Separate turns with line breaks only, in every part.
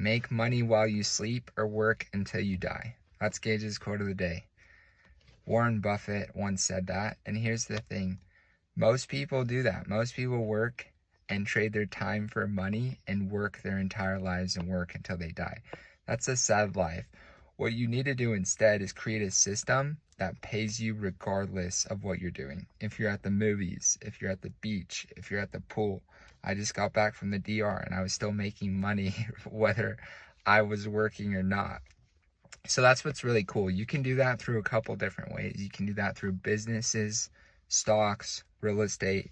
make money while you sleep or work until you die. That's Gage's quote of the day. Warren Buffett once said that, and here's the thing. Most people do that. Most people work and trade their time for money and work their entire lives and work until they die. That's a sad life. What you need to do instead is create a system that pays you regardless of what you're doing. If you're at the movies, if you're at the beach, if you're at the pool. I just got back from the DR and I was still making money whether I was working or not. So that's what's really cool. You can do that through a couple different ways. You can do that through businesses, stocks, real estate.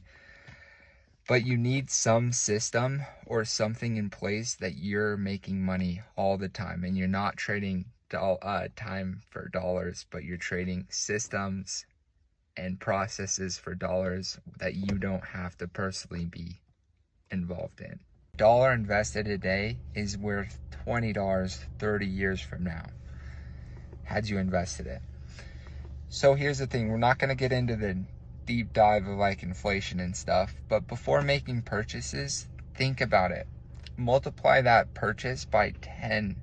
But you need some system or something in place that you're making money all the time. And you're not trading time for dollars, but you're trading systems and processes for dollars that you don't have to personally be involved in. Dollar invested today is worth $20 30 years from now, had you invested it. So here's the thing, we're not going to get into the deep dive of like inflation and stuff, but before making purchases, think about it. Multiply that purchase by 10,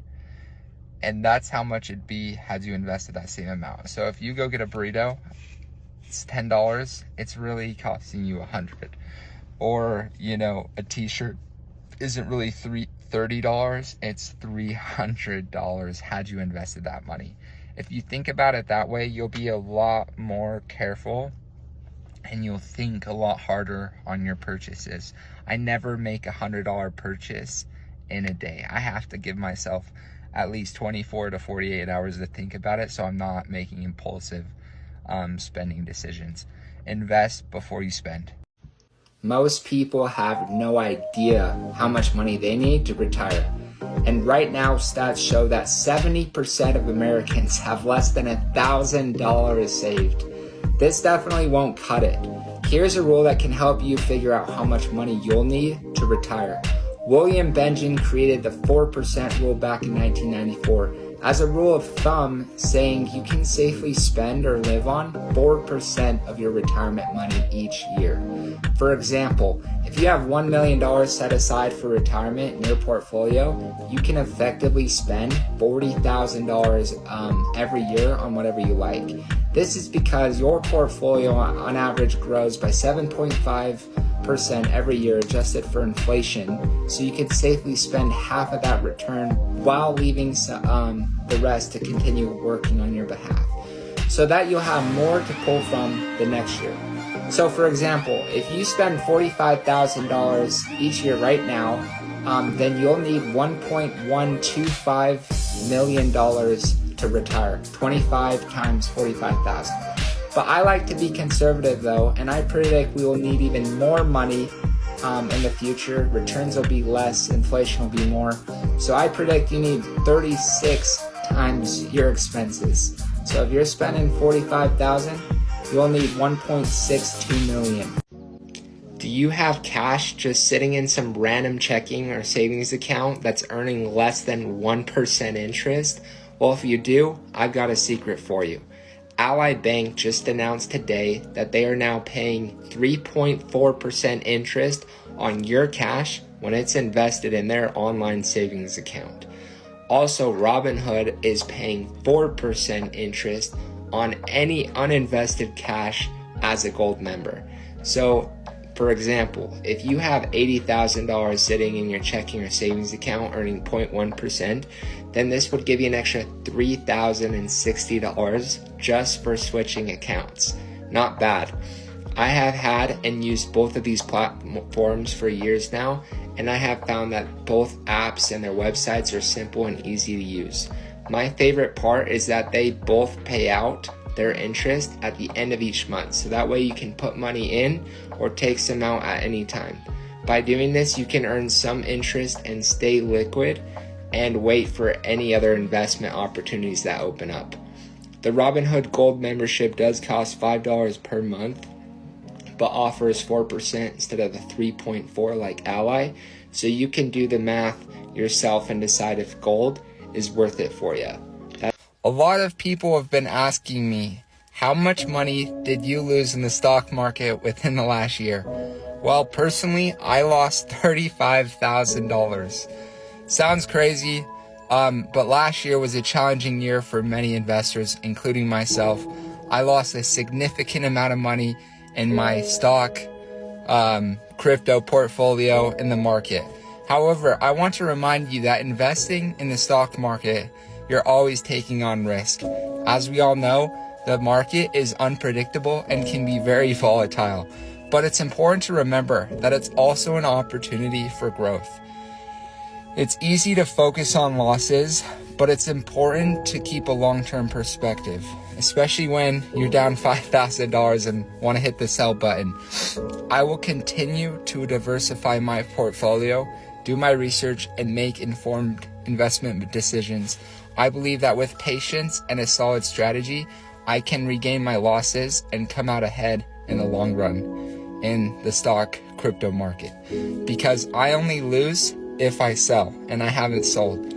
and that's how much it'd be had you invested that same amount. So if you go get a burrito, it's $10, it's really costing you $100. Or, a t-shirt isn't really $30, it's $300 had you invested that money. If you think about it that way, you'll be a lot more careful and you'll think a lot harder on your purchases. I never make $100 purchase in a day. I have to give myself at least 24 to 48 hours to think about it, so I'm not making impulsive spending decisions. Invest before you spend. Most people have no idea how much money they need to retire. And right now, stats show that 70% of Americans have less than $1,000 saved. This definitely won't cut it. Here's a rule that can help you figure out how much money you'll need to retire. William Benjamin created the 4% rule back in 1994 as a rule of thumb, saying you can safely spend or live on 4% of your retirement money each year. For example, if you have $1 million set aside for retirement in your portfolio, you can effectively spend $40,000 every year on whatever you like. This is because your portfolio on average grows by 7.5% every year adjusted for inflation, so you can safely spend half of that return while leaving the rest to continue working on your behalf, so that you'll have more to pull from the next year. So for example, if you spend $45,000 each year right now, then you'll need $1.125 million to retire, 25 times 45,000. But I like to be conservative though, and I predict we will need even more money in the future. Returns will be less, inflation will be more. So I predict you need 36 times your expenses. So if you're spending $45,000, you'll need $1.62 million. Do you have cash just sitting in some random checking or savings account that's earning less than 1% interest? Well, if you do, I've got a secret for you. Ally Bank just announced today that they are now paying 3.4% interest on your cash when it's invested in their online savings account. Also, Robinhood is paying 4% interest on any uninvested cash as a gold member. So, for example, if you have $80,000 sitting in your checking or savings account earning 0.1%, then this would give you an extra $3,060 just for switching accounts. Not bad. I have had and used both of these platforms for years now, and I have found that both apps and their websites are simple and easy to use. My favorite part is that they both pay out their interest at the end of each month, so that way you can put money in or take some out at any time. By doing this, you can earn some interest and stay liquid and wait for any other investment opportunities that open up. The Robinhood Gold membership does cost $5 per month, but offers 4% instead of the 3.4 like Ally, so you can do the math yourself and decide if gold is worth it for you. A lot of people have been asking me, how much money did you lose in the stock market within the last year? Well, personally, I lost $35,000. Sounds crazy, but last year was a challenging year for many investors, including myself. I lost a significant amount of money in my stock, crypto portfolio in the market. However, I want to remind you that investing in the stock market, you're always taking on risk. As we all know, the market is unpredictable and can be very volatile, but it's important to remember that it's also an opportunity for growth. It's easy to focus on losses, but it's important to keep a long-term perspective, especially when you're down $5,000 and want to hit the sell button. I will continue to diversify my portfolio, do my research, and make informed investment decisions. I believe that with patience and a solid strategy, I can regain my losses and come out ahead in the long run in the stock crypto market, because I only lose if I sell, and I haven't sold.